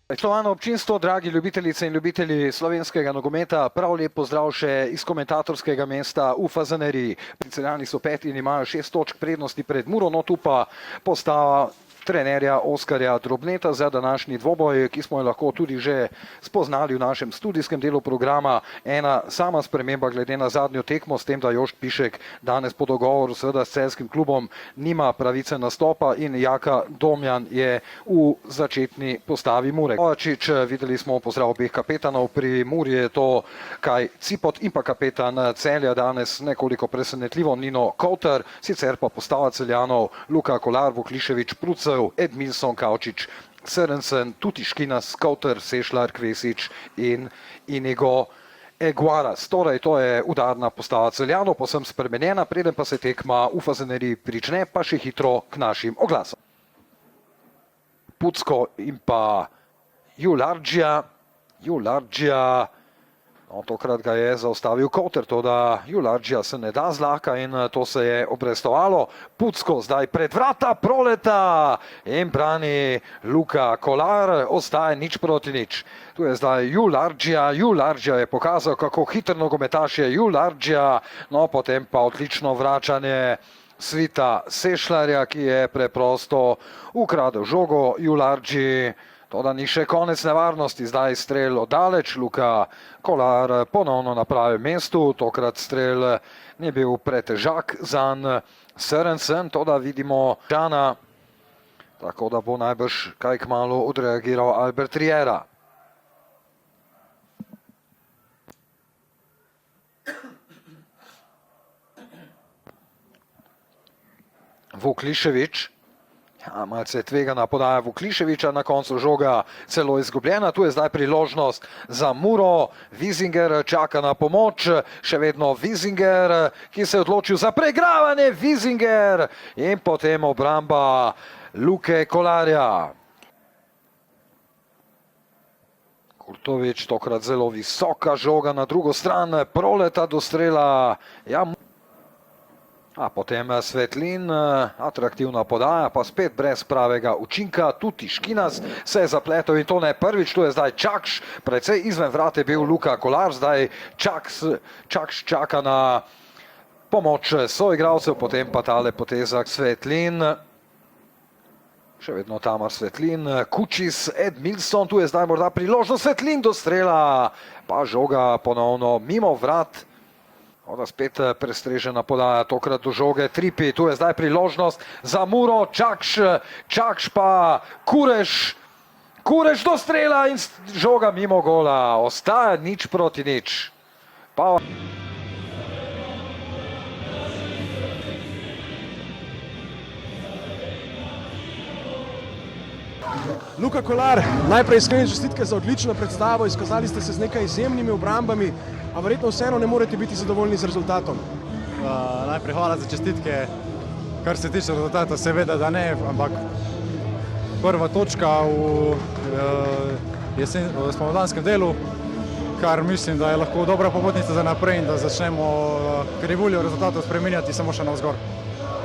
Spoštovano občinstvo, dragi ljubitelice in ljubitelji slovenskega nogometa, prav lep pozdrav še iz komentatorskega mesta v Fazaneriji. Celjani so peti in imajo 6 točk prednosti pred Muro, no tu pa postava trenerja Oskarja Drobneta za današnji dvoboj, ki smo jo lahko tudi že spoznali v našem studijskem delu programa. Ena sama sprememba glede na zadnjo tekmo, s tem, da Jošt Pišek danes po dogovoru seveda s celjskim klubom nima pravice nastopa in Jaka Domjan je v začetni postavi Mure. Kovačič, videli smo pozdrav obeh kapetanov, pri Muri je to Kaj Cipot in pa kapetan Celja danes nekoliko presenetljivo Nino Kovtar, sicer pa postava Celjanov Luka Kolar, Vuklišević, Prucev, Edmilson, Kavčič, Sørensen, Tuti Škinas, Kovtar, Sešlar, Kvesič in Inigo Eguaras. Torej, to je udarna postava Celjanov, povsem spremenjena, preden pa se tekma v Fazaneriji prične, pa še hitro k našim oglasom. Pucko in pa Jularđija, no, tokrat ga je zaustavil Kovtar, to da Jularđija se ne da zlahka in to se je obrestovalo. Pucko zdaj pred vrata Proleta in brani Luka Kolar, ostaje 0:0. Tu je zdaj Jularđija je pokazal, kako hiter nogometaš je Jularđija, no potem pa odlično vračanje Svita Sešlarja, ki je preprosto ukradel žogo Jularđiji. Toda ni še konec nevarnosti, zdaj strel oddaleč, Luka Kolar ponovno na pravem mestu, tokrat strel ni bil pretežak zanj Sørensen, toda vidimo Žana, tako da bo najbrž kaj kmalu odreagiral Albert Riera. Vuklišević. Ja, malce tvegana podaja Vukliševića, na koncu žoga celo izgubljena. Tu je zdaj priložnost za Muro. Vizinger čaka na pomoč, še vedno Vizinger, ki se je odločil za preigravanje. Vizinger in potem obramba Luke Kolarja. Kurtović, tokrat zelo visoka žoga na drugo stran Proleta do strela. Ja, a potem Svetlin, atraktivna podaja, pa spet brez pravega učinka. Tuti Škinas se je zapletel in to ne prvič, tu je zdaj Čakš, precej izven vrat je bil Luka Kolar, zdaj Čakš čaka na pomoč soigralcev, potem pa tale potezak Svetlin. Še vedno Tamar Svetlin, Kučis, Edmilson, tu je zdaj morda priložnost Svetlin do strela, pa žoga ponovno mimo vrat. Oda spet prestrežena podaja, tokrat do žoge Tripi, tu je zdaj priložnost za Muro, Čakš pa Kureš do strela in žoga mimo gola, ostaja 0:0. Luka Kolar, najprej iskrene čestitke za odlično predstavo, izkazali ste se z nekaj izjemnimi obrambami, a verjetno vseeno ne morete biti zadovoljni z rezultatom. Najprej hvala za čestitke, kar se tiče rezultata, seveda da ne, ampak prva točka v spomladanskem delu, kar mislim, da je lahko dobra popotnica za naprej in da začnemo krivuljo rezultatov spreminjati samo še navzgor.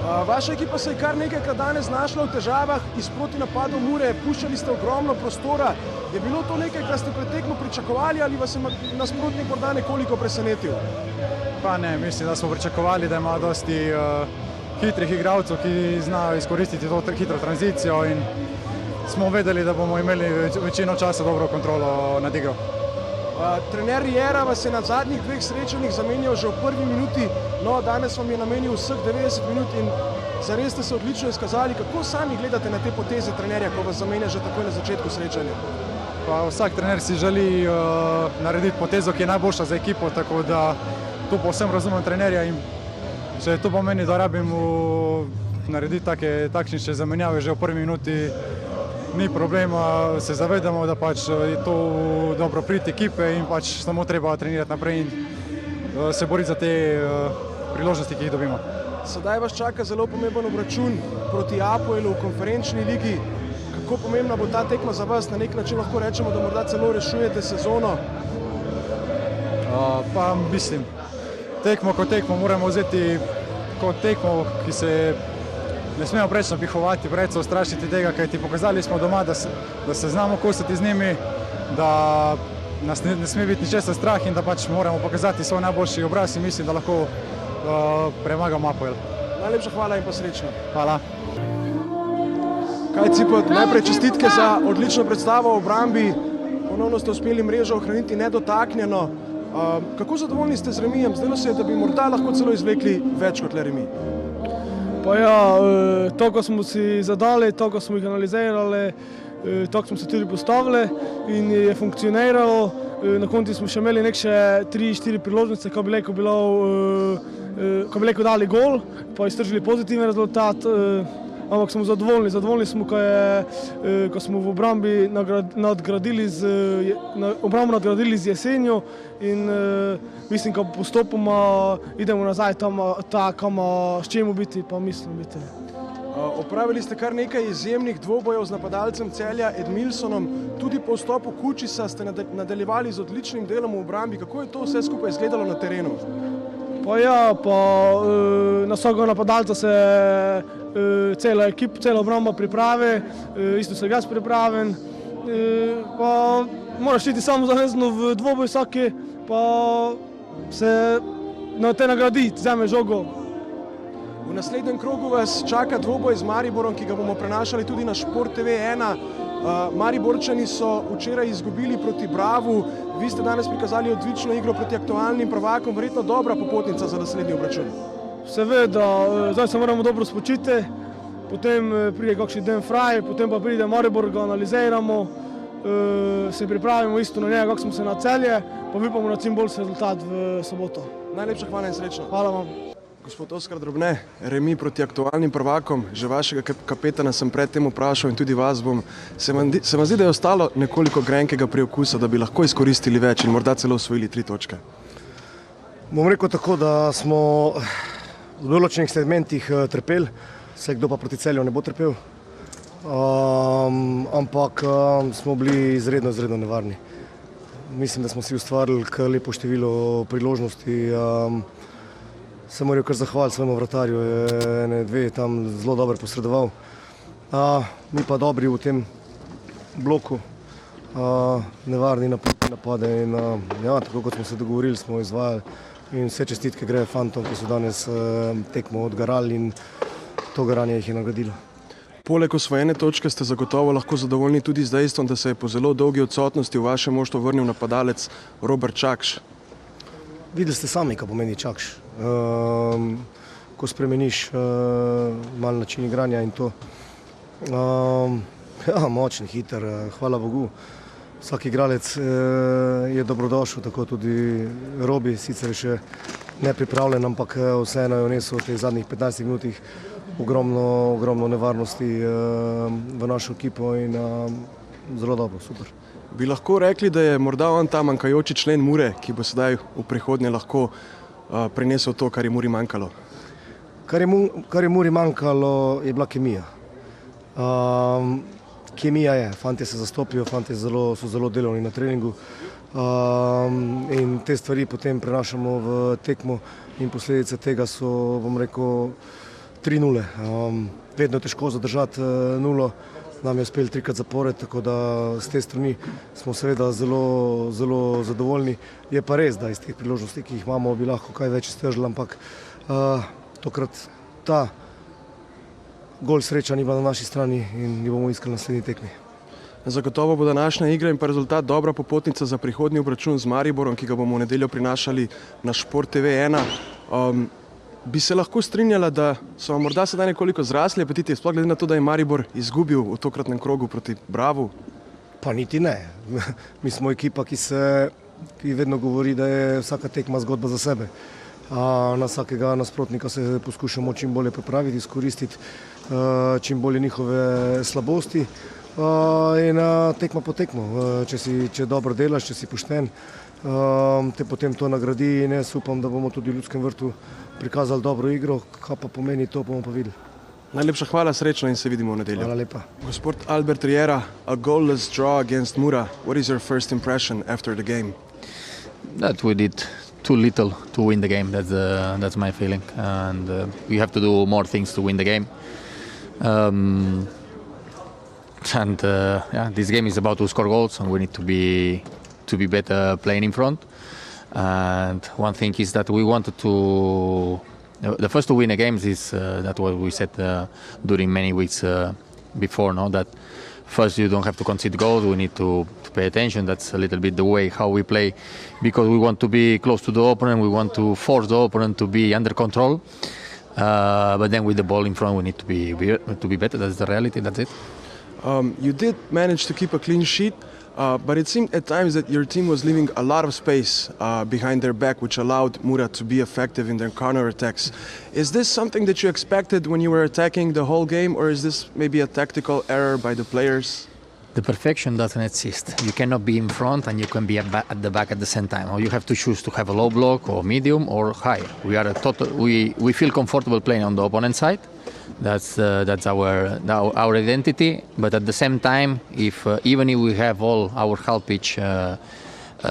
Vaša ekipa se je kar nekajkrat danes znašla v težavah, iz protinapadov Mure, puščali ste ogromno prostora. Je bilo to nekaj, kar ste pred tekmo pričakovali ali vas je nasprotnik morda nekoliko presenetil? Pa ne, mislim, da smo pričakovali, da ima dosti hitrih igralcev, ki znajo izkoristiti to hitro tranzicijo in smo vedeli, da bomo imeli večino časa dobro kontrolo nad igro. Trener Riera vas je na zadnjih 2 srečanjih zamenjal že v prvi minuti, no danes vam je namenil vseh 90 minut in zares ste se odlično izkazali. Kako sami gledate na te poteze trenerja, ko vas zamenja že takoj na začetku srečanja? Pa vsak trener si želi narediti potezo, ki je najboljša za ekipo, tako da tu povsem razumem trenerja in če to pomeni, da rabim narediti takšne zamenjave že v prvi minuti, ni problema, se zavedamo, da pač je to dobro priti ekipe in pač samo treba trenirati naprej in se boriti za te priložnosti, ki jih dobimo. Sedaj vas čaka zelo pomemben obračun proti Apoelu v konferenčni ligi. Kako pomembna bo ta tekma za vas? Na nek način lahko rečemo, da morda celo rešujete sezono? Pa mislim, tekmo kot tekmo moramo vzeti kot tekmo, ki se ne smemo preč napihovati, preč se ustrašiti tega, kajti pokazali smo doma, da se znamo kosati z njimi, da nas ne sme biti ničesar strah in da pač moramo pokazati svoj najboljši obraz in mislim, da lahko premagamo Apoel. Najlepša hvala in pa srečno. Hvala. Kaj Cipot, najprej čestitke za odlično predstavo v obrambi. Ponovno ste uspeli mrežo ohraniti nedotaknjeno. Kako zadovoljni ste z remijem? Zdelo se je, da bi morda lahko celo izvlekli več kot le remi. Pa ja, to, ko smo si zadali, to, ko smo jih analizirali, to, ko smo se tudi postavili in je funkcioniralo. Na koncu smo še imeli nekše 3-4 priložnosti, ko bi lahko dali gol, pa iztržili pozitiven rezultat. Ampak smo zadovoljni. Zadovoljni smo, ko smo v obrambi nadgradili z jesenjo in mislim, ko postopoma idemo nazaj tam, s čemu biti, pa mislim biti. Opravili ste kar nekaj izjemnih dvobojev z napadalcem Celja Edmilsonom. Tudi po vstopu Kučisa ste nadaljevali z odličnim delom v obrambi. Kako je to vse skupaj izgledalo na terenu? Pa ja, na vsakega napadalca se cela ekipa, cela obramba pripravi, isto se jaz pripravim. Pa moraš iti samozavestno v dvoboj vsaki, pa se te nagraditi, vzame žogo. V naslednjem krogu vas čaka dvoboj z Mariborom, ki ga bomo prenašali tudi na Šport TV 1. Mariborčani so včeraj izgubili proti Bravu. Vi ste danes prikazali odlično igro proti aktualnim prvakom, verjetno dobra popotnica za naslednji obračun. Seveda, zdaj se moramo dobro spočiti, potem pride kakšen dan fraj, potem pa pride Maribor, ga analiziramo, se pripravimo isto na njega, kako smo se na Celje, pa upamo na čim boljši rezultat v soboto. Najlepša hvala in srečno. Hvala vam. Gospod Oskar Drobne, remi proti aktualnim prvakom, že vašega kapetana sem predtem vprašal in tudi vas bom. Se vam zdi, da je ostalo nekoliko grenkega priokusa, da bi lahko izkoristili več in morda celo osvojili 3 točke? Bom rekel tako, da smo v določenih segmentih trpeli, vse kdo pa proti Celju ne bo trpel, ampak smo bili izredno nevarni. Mislim, da smo si ustvarili kar lepo število priložnosti. Se morajo kar zahvaliti svojemu vratarju, je 2 tam zelo dobro posredoval. Mi pa dobri v tem bloku, nevarni napade in ja, tako kot smo se dogovorili, smo izvajali in vse čestitke gre fantom, ki so danes tekmo odgarali in to garanje jih je nagradilo. Poleg osvojene točke ste zagotovo lahko zadovoljni tudi z dejstvom, da se je po zelo dolgi odsotnosti v vaše moštvo vrnil napadalec Robert Čakš. Videli ste sami, kaj pomeni Čakš. Ko spremeniš malo način igranja in to. Ja, močen, hiter, hvala Bogu. Vsak igralec je dobrodošel, tako tudi Robi, sicer je še nepripravljen, ampak vseeno je vnesel v teh zadnjih 15 minutih ogromno nevarnosti v našo ekipo in zelo dobro, super. Bi lahko rekli, da je morda on ta manjkajoči člen Mure, ki bo sedaj v prihodnje lahko prinesel to, kar je Muri manjkalo? Kar je Muri manjkalo, je bila kemija. Kemija je, fantje se zastopijo, fantje so zelo delovni na treningu in te stvari potem prenašamo v tekmo in posledice tega so, bom rekel, 3-0. Vedno je težko zadržati 0. Nam je uspel 3krat zapored, tako da z te strani smo seveda zelo zadovoljni. Je pa res, da iz teh priložnosti, ki jih imamo, bi lahko kaj več iztržili, ampak tokrat ta gol sreča ni bila na naši strani in jo bomo iskali na naslednji tekmi. Zagotovo bo današnja igra in pa rezultat dobra popotnica za prihodnji obračun z Mariborom, ki ga bomo v nedeljo prinašali na Šport TV 1. Bi se lahko strinjala, da so vam morda sedaj nekoliko zrasli apetiti, sploh glede na to, da je Maribor izgubil v tokratnem krogu proti Bravu? Pa niti ne. Mi smo ekipa, ki vedno govori, da je vsaka tekma zgodba za sebe. Na vsakega nasprotnika se poskušamo čim bolje pripraviti, izkoristiti čim bolje njihove slabosti in tekma po tekmo. Če dobro delaš, če si pošten, te potem to nagradi in jaz upam, da bomo tudi v Ljudskem vrtu prikazali dobro igro, kaj pa pomeni to, bomo pa videli. Najlepša hvala, srečno in se vidimo v nedeljo. Hvala lepa. Gospod Albert Riera, a goalless draw against Mura. What is your first impression after the game? That we did too little to win the game. That's my feeling, and we have to do more things to win the game. Um, and yeah, this game is about to score goals, and we need to be better playing in front. And one thing is that we wanted to. The first to win a games is that what we said during many weeks before. No, that first you don't have to concede goals. We need to pay attention. That's a little bit the way how we play, because we want to be close to the opponent. We want to force the opponent to be under control. But then with the ball in front, we need to be better. That's the reality. That's it. You did manage to keep a clean sheet, but it seemed at times that your team was leaving a lot of space behind their back, which allowed Mura to be effective in their counter-attacks. Is this something that you expected when you were attacking the whole game, or is this maybe a tactical error by the players? The perfection doesn't exist. You cannot be in front and you can be at the back at the same time. Or you have to choose to have a low block or medium or high. We feel comfortable playing on the opponent side. That's our identity. But at the same time, even if we have all our half pitch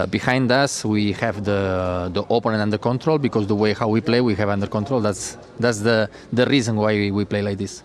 behind us, we have the opponent under control, because the way how we play, we have under control. That's the reason why we play like this.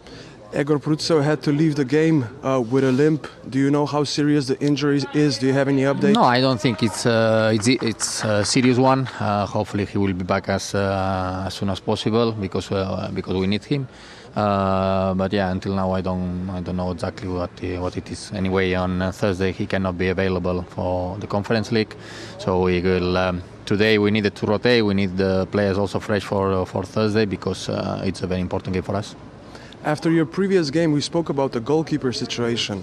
Egor Prutso had to leave the game with a limp. Do you know how serious the injury is? Do you have any update? No, I don't think it's a serious one. Hopefully he will be back as soon as possible, because we need him. But yeah, until now I don't know exactly what it is. Anyway, on Thursday he cannot be available for the Conference League, so we will. Today we needed to rotate. We need the players also fresh for Thursday, because it's a very important game for us. After your previous game, we spoke about the goalkeeper situation.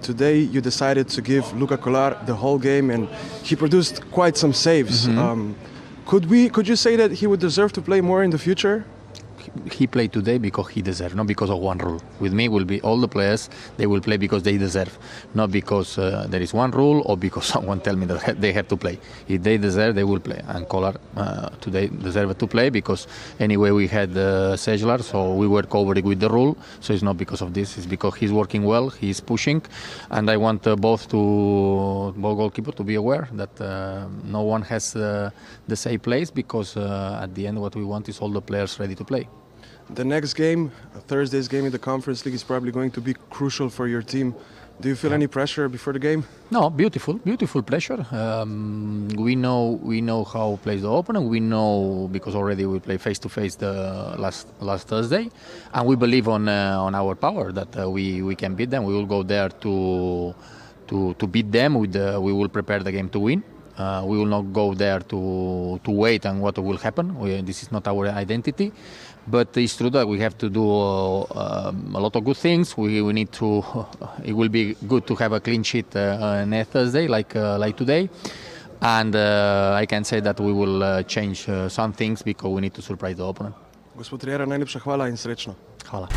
Today, you decided to give Luka Kolar the whole game, and he produced quite some saves. Could you say that he would deserve to play more in the future? He played today because he deserved, not because of one rule. With me will be all the players, they will play because they deserve, not because there is one rule or because someone tell me that they have to play. If they deserve, they will play. And Kolar today deserved to play, because anyway we had Sejlar, so we were covering with the rule. So it's not because of this, it's because he's working well, he's pushing. And I want both goalkeepers to be aware that no one has the same place, because at the end what we want is all the players ready to play. The next game, Thursday's game in the Conference League, is probably going to be crucial for your team. Do you feel any pressure before the game? No, beautiful pressure. We know how plays the opponent. We know, because already we play face to face the last Thursday, and we believe on our power that we can beat them. We will go there to beat them. We will prepare the game to win. We will not go there to wait and what will happen. This is not our identity. But it's true that we have to do a lot of good things. We need to. It will be good to have a clean sheet next Thursday, like today. And I can say that we will change some things, because we need to surprise the opponent. Gospod Riera, najlepša hvala in srečno. Hvala.